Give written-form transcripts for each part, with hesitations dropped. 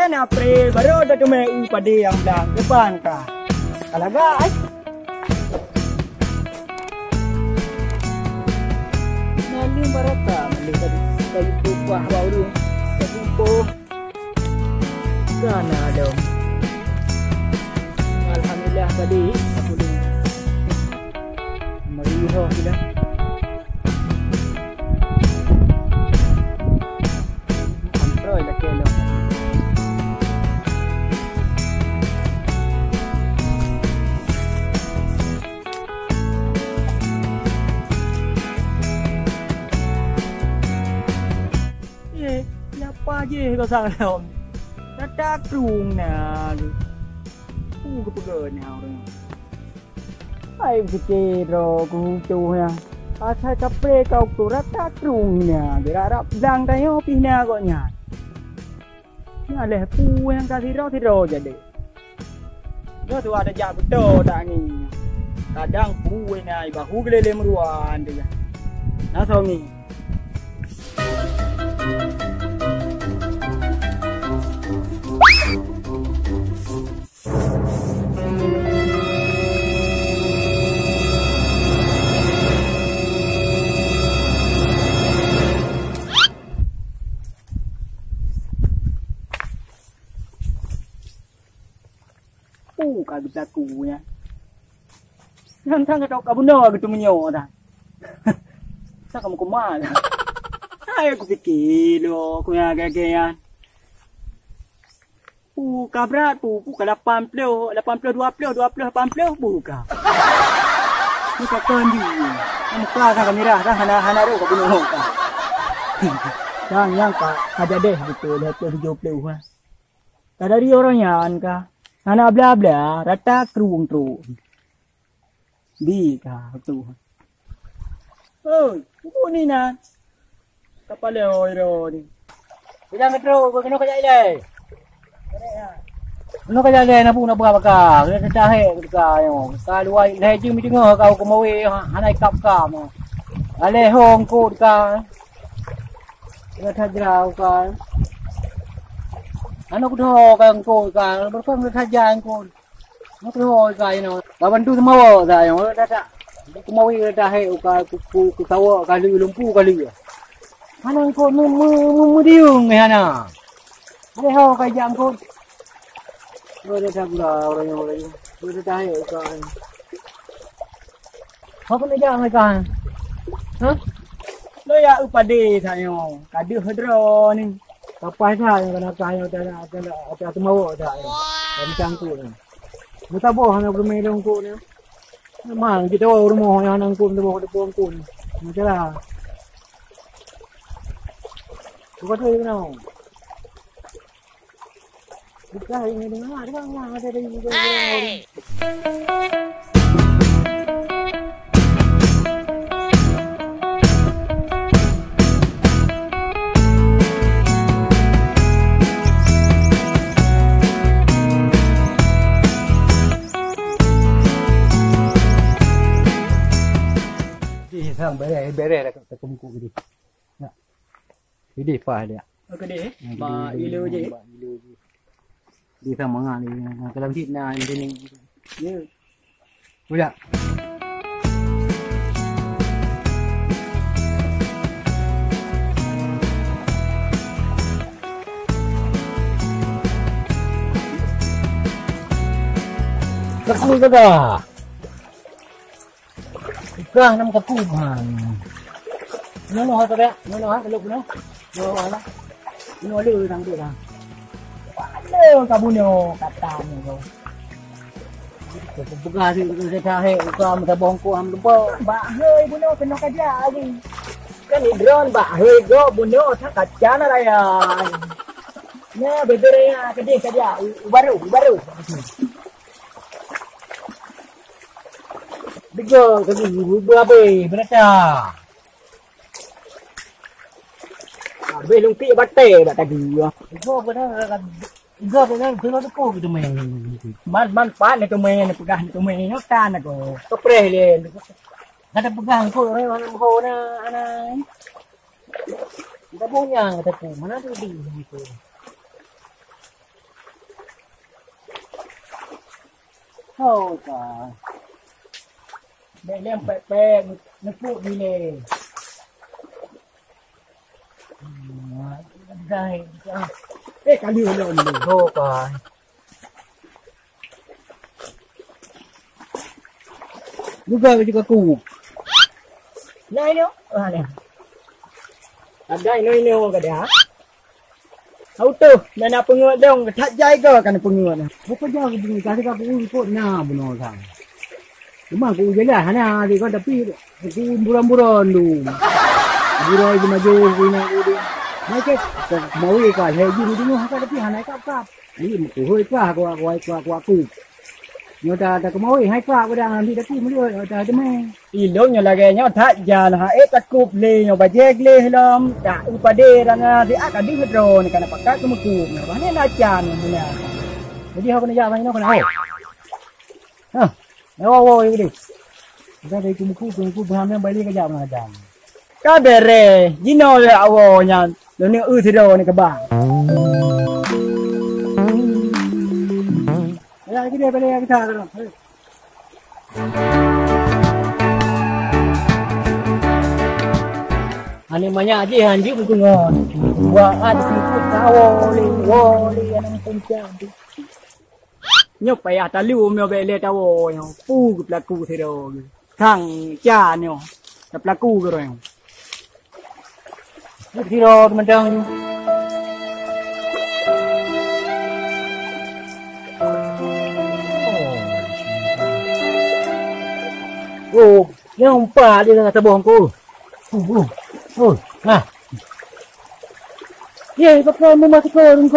bulan April baru ada tumai pada yang belang depan kah. Alaga ai. Nali barata mali tadi tupah baru. Tupah. Kana dong. Alhamdulillah tadi aku dah meriah kita. Kontrol lah kelo. Siapa je kau sang dalam? Rata krung na. Kepegan orang. Ai fikir aku tu ya. Asal kapre kau tu rata krungnya. Gerak belang tayo pihna koknya. Ni leh pu yang kasih ro jadi. Dia tu ada jak betul tak ni. Kadang pu ni bahu gelele meruan dia. Nah somi. Kagak berlaku ya. Yang kau kau benar gitu menyo dah. Saya kamu kemana? Ayo aku fikir lo, aku yang gaya. Kabrat ke 80, 20, 80 buka. Buka kanji. Kamu kelas kamera dah hana ro kau benar kau. Dan yang kau ada deh betul dah 70 ah. Tak dari orangnya kah? Anak bla rata kerung tu. Di kah tu. Oh, ni na. Kapal oi ni. Bilang metro, kau kena kerja ile. Kena kerja ile nak pun nak berapa kah? Kena tahe dekat yo. Kalau ai le jing mi tengah kau ke mawe hanai kap kam. Ale hong ko dekat. Kena tajrau kau. Anak dah kan kau kan, berapa kerjaan kau? Anak dah kan you know. Kawan tu semua dah you know. Dah. Aku mau dah hai ku tahu kali lumpu kali. Mana kau mu diung ni ana. Ada hau kerjaan kau. Kau dah pula orang yang. Kau dah hai kan. Kau kena jangan kan. Ha? Lo ya upade sayo. Kadu hedro ni. Apa saja yang kena kaya ada mau dah. Macam tu ni. Muta boh hang bermain dong ku ni. Memang kita rumah yang nang ku boh de pom ku. Macamlah. Kau tu kenal. Bukan ini dengar ada juga. Sang bere dah kat kumku gini. Nak. Ini pah dia. Okey deh. Ba ilo je. Dia sama ngah ni. Kalau fitnah ini. Ya. Sudah. Langsung ke dah. Kah nam kapuhan. Nono ha tadi, nono ha peluk no. Nono lah. Nono lu tang tu lah. Lu kabuno katanya kau. Buka si saya he, buka muka bongko am lupa. Ba hei buno kena kerja lagi. Kan ni drone ba hei go buno tak kaca na raya. Nah bedanya kerja baru. Bigo kali berapa berapa? Belum ti bate dak tadi. Bigo benar bigo benar kalau tu kau tu main. Man pan tu main pegang tu main kan aku. Kepre le. Ada pegang kau orang mana na anak. Kita punya kata tu mana tu di itu. Thôi cả. Đây lem pe nó phụ đi nè. Đây. Ê cả liều rồi thôi cả. Lúc về thì có củ. Đây nữa. Nè. Ở đây nơi nêu cái đá. Auto, dan apa penguat dong, tak jaga kan penguat. Bukan jaga penguat, kasi ka penguat na buno sang. Cuma aku jaga hana di kau tapi aku buram-buram tu. Burai di maju guna gudi. Macam mau ikan haji di tengah haka tapi hana kap. Ini aku hoi kah aku. Nhớ ta có mối hai qua cái đang đi đã tìm được ta chứ mày lúc nhỏ là cái nhỏ thắt già là hết ta cúp lê nhỏ bà dê lê hay lắm đã upa đê đang thì ác cả đi hết rồi này cái này bắt cá cái một cùm này bán hết chàn này nè cái gì không có nhà nó còn nào hả nó ôi cái đi ra đây cùng cúp ham nó bay đi cái dạo này chàn cá bè rè dino là ồ nhà nó nữa thì rồi này các bạn cái đây cái thằng rồi. Anh em nhà chị hàng chứ cũng ngon. Và ăn thì tao oli anh không chạm đi. Nhóc phải ta lưu mèo về lên tao nhau. Pu là cu thì rồi. Thằng cha nhau. Tập là cu rồi. Thì rồi mình đang oh, yang pa dia kata bohong ku. Nah. Ye, pakai mau masuk kau ni.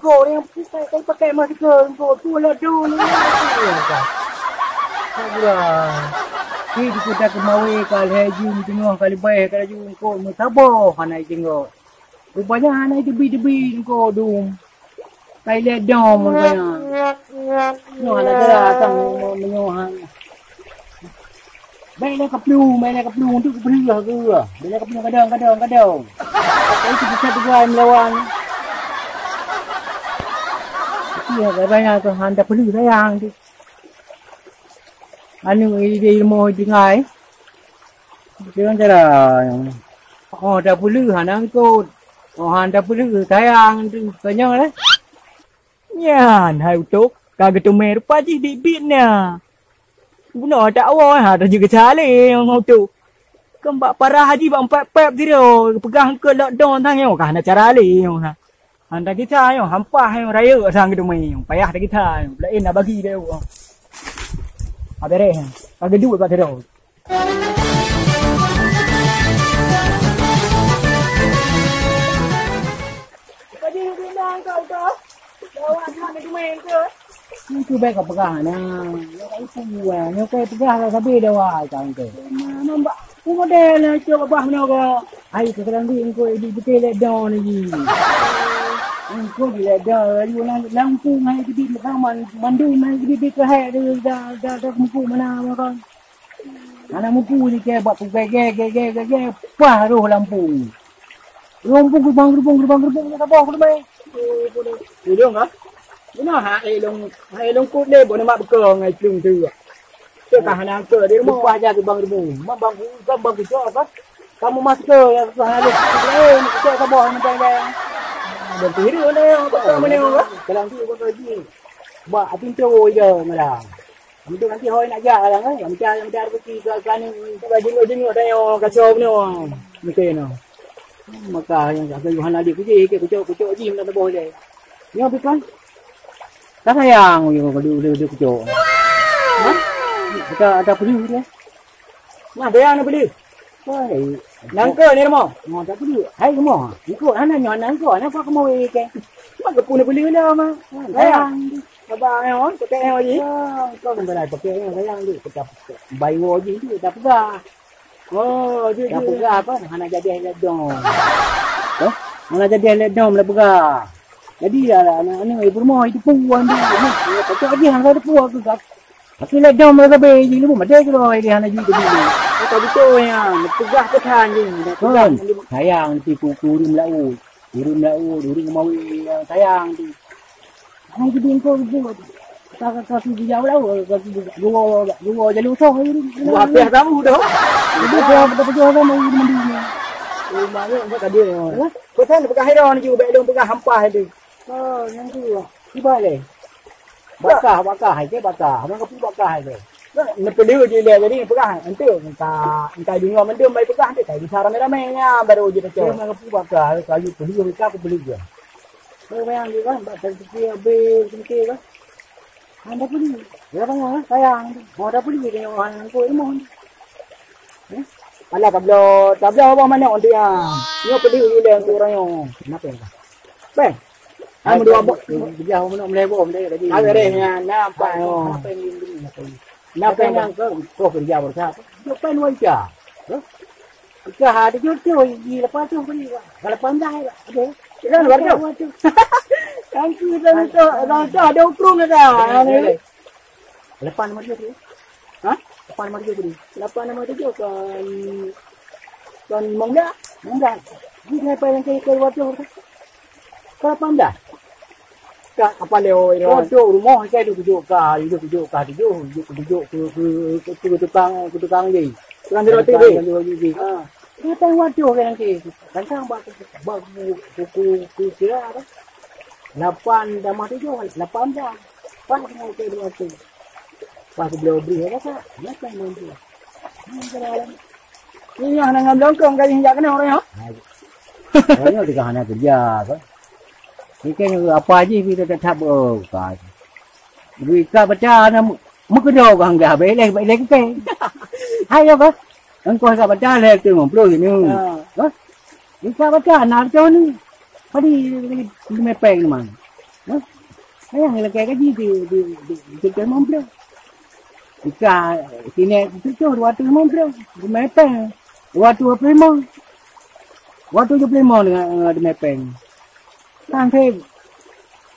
Kau ni pakai masuk kau tu lah tu ni. Sudah. Kita sudah kemawi kali haji tengok kali baik kali jumpa kau mutabo hanai tengok. Rupanya hanai debi kau dum. Cái lẹ đỏ một cái nhỏ là cái là thằng nhỏ đây là cặp lu chứ cặp lu là cứ đây là cặp lu cái đầu cái chỉ cái cái em lâu ăn kia cái bây giờ còn hàng cặp lu thấy hàng thì anh người đi mồi thì ngày chứ không phải là cặp lu hàng ăn cô hàng cặp lu thấy hàng cái nhau đấy. Yan, hai utuk. Kagak tu meru paji di bitnya. Buno tak awal ha, dah juga cale yang utuk. Kembak para haji bang pep dia pegang ke lockdown thang yang kan cara le yang ha. Anda kita yang hampah yang raya sang gitu mai. Payah dah kita. Lain nak bagi dia. Abere. Kagak duit pak dia. Tadi bilang kau tu Itu baik kau pegang nah. Yo kai pegang lah sabi dah wah kang tu. Nampak aku model lah cuba bah mana kau. Ai sekarang ni engkau di betul le down lagi. Engkau di le down you lampung hai di belakang mandu mai di ke hai dah muku mana kau. Mana muku ni ke buat ge pah roh lampung. Lampung gerbang tak apa aku mai. Được hả? Nó hai lông cút lên bộ nó mặc cờ ngày trùng từ cho cả hàng cờ đến qua ra từ bằng mù mà bằng cái chỗ đó kamu mas cờ hai lông lên cho các bọn mình đây đừng tí nữa đây có mình đâu cái làm gì có cái gì bà tin châu giờ mà là mình tôi ăn thì hơi nãy giờ là đấy mình cha cái gì cái này ở đây cái châu nữa mình tên nào mà cả cái Yohana đi cái gì cái chỗ gì mà nó bôi đây nhớ biết con các thằng yang có đưa cái chỗ ada beli dia mà dia nó beli nang cơ này mà ngon tak beli hay cái mỏ cái anh nhỏ nang cơ nó có cái mồi cái mà cái pun beli đâu mà thấy không ba heo cái heo gì có mình lại cái heo thấy không đi cái bay vô gì thì đập ra đập ra apa hana jadi le dom đó hana jadi le dom le buka jadi ya ini ibu rumah itu puan dia kata dia hang ada puan tu tak tapi le dom le be ji lu mà đây rồi dia hana jadi dia itu betul ya tegah ke than je kan sayang ti kuku rim lau mau sayang tu Hai cái điên cô bu. Kau jauh đâu, gua jalur so. Gua apa kamu dah? Gua betul kamu mandi. Mana enggak tadi. Kau sana pegang heron juga, belum pegang hampah itu. Oh, yang tu. Tiba le. Bakar hai ke bakar. Mana kau bakar hai ke? Nak perlu je le jadi pegang. Ente entai dengar mendem mai pegang dia. Kai disara ramai-ramainya baru je pecah. Mana kau bakar kayu perlu mereka aku beli je. Memang dia kan bakar dia be kan. Anda beli, berapa ya? Sayang, mau dah beli dengan orang aku ini mohon. Alah tablo apa mana orang dia? Ni beli ile orang yang kenapa ya? Ben, kamu dua bok, dia mau nak melebo dia tadi. Ada deh, nampak. Nampak yang kau kerja berapa? Kau pen wajah. Kita hari tu lepas tu beli. Kalau pandai lah, okay. Kita luar tu. Kan kita tu ada ukrum dah. Lepas nama dia tu. Hah? Lepas nama dia tu. Lepas nama dia kan Mongda. Dia apa yang kita luar tu? Kau pandai. Kak apa leo ini? Kau rumah saya duduk ke tukang ni. Tukang roti ni. Dia tahu waduh kan ke. Kan buat buku kira apa? 8 dah mati juga, 8 dah. Pas dengan ke dua tu. Pas beliau beri apa? Macam mana tu? Ini yang nak longkong kali yang kena orang ya. Orangnya tidak hanya kerja kan. Ini kan apa aja kita tetap berkai. Kita baca nama muka orang dah belek ke. Hai apa? Engkau tak baca lek tu 50 ini. Kita baca nak tahu ni. Padi mepeng ni man. Ayah le kayak gaji di mampu. Jika sini itu waktu mampu, mepeng. Waktu primo. Waktu 25 dengan mepeng. Kan saya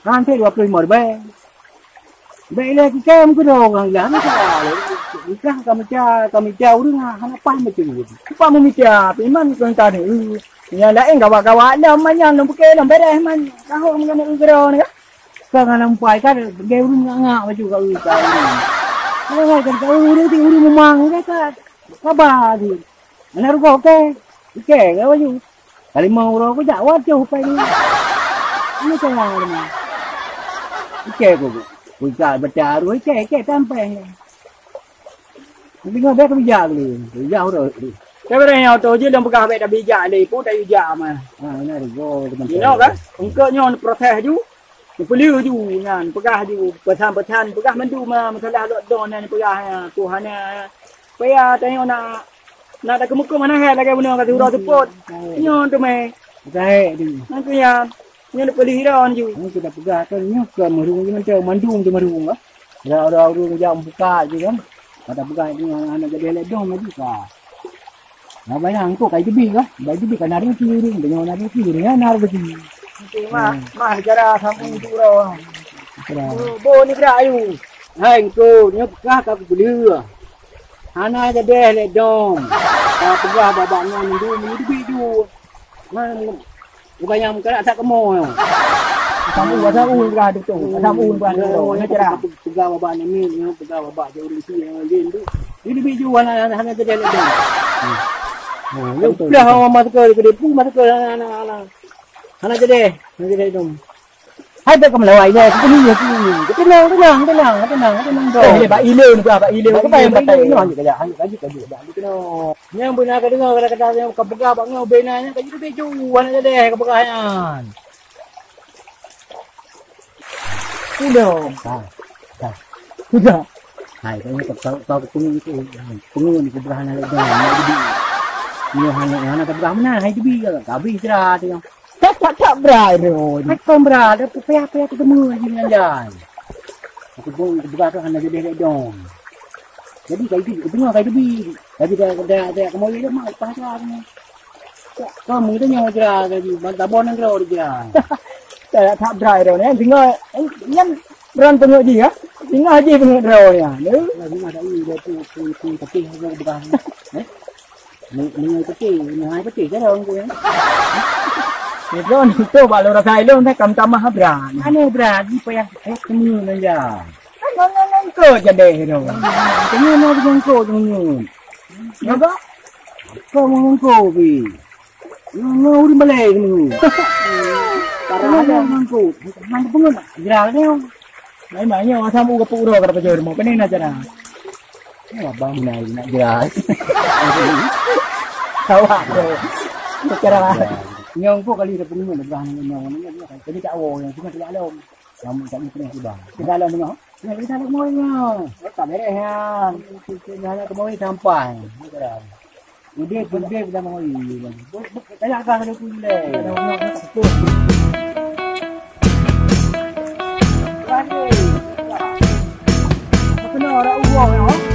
25 baik. Baik lagi kem ke orang lah nak salah. Jika kami jauh dengan harapan macam tu. Apa memikir? Iman kau tadi. Yang lain kawan-kawan dah banyak nak pakai dah beres man. Kau nak ugro ni kan? Kau nak nampai kan gaya urung ngak baju kau ni. Kalau kau urung memang kan. Kabar ni. Mana rugo ke? Ke kau baju. Kali mau urung kau jawab jauh pai ni. Ini salah ni. Ke kau. Kau baca arwah ke sampai. Tengok dia kerja ni. Kerja orang. Sebenarnya yang tu je dalam pegang dah bijak ni pun dah bijak mah. Ini go teman. Ini kan? Engkaunya protes ju. Perlu ju kan pegah ju pesan-pesan pegah mendu mah masalah lockdown ni pegah Tuhan supaya tengok nak ada kemuka mana lagi benda kata urang support. Nyo tu meh. Baik ni. Nanti ya nyo nak pilih ron ju. Ni kita pegah kan nyo ke merung je macam mandung tu merung ah. Dah urung jam buka je kan. Kata pegah ni anak jadi lockdown lagi ka. Nah, bayang tu kayak jebi kan? Baik jebi kan hari ni dengan hari ni ya nar begi. Mah cara sambung tu orang. Bo ni kira ayu. Hai tu ni pegah ka beli. Hana je deh le dom. Pegah babak ni jebi ju. Mana bayang kena tak kemo. Kamu bahasa pegah tu. Bahasa bukan ni cara. Pegah babak ni pegah babak je urus ni lain tu. Ni jebi ju hana je deh le dom. Yang belah orang masuk ke depu masuk ke anak-anak. Anak jadi dong. Hai tak kamu lawai dah. Kita tenang. Pak ile ni Pak ile. Apa yang batai ni hanya kerja. Hanya kerja. Kita yang benar dengar kata-kata yang kepegah bang ngau benanya kaji tu beju anak jadi kepegahan. Sudah. Hai kayaknya tahu pengunjung di kepegahan ada. Ni hanya tak mana hai tu bi kabi cerah tu. Tak berai tu. Tak berai dah payah ketemu lagi dengan jalan. Aku pun buka tu hanya jadi dong. Jadi kayak tengok kayak bi. Tapi dah kamu ni mak pasal ni. Kamu tu nyawa cerah tadi. Tabon nang kau dia. Tak berai tu ni. Tinggal yang beran tengok dia. Tinggal aja tengok dia ni. Lagi ada ini dia tu tapi bukan. Ni kecil, ni hai kecil je orang tu. Itu itu kalau rasa itu saya kam mah beran. Ane beran payah temu aja. Kan ko jadi itu. Temu dengan ko temu. Ya ba? Ko ko bi. Ngau di balai ni. Karena dengan ko. Nang pengen viral ni. Mai mai nyawa sama uga puro kada pajor mo pening na jana. Ya bang nai nak viral. Tahu aku. Cara nyong po kali repun mo nagbahan ng nyong ano yan kaya ka awo yan sino kaya alam namun sa inyo pinag iba kita alam mo kita alam mo yan ta mere yan kita mo sampai udah kita mo yan kaya ka sa kulle ano mo po ano ora uwo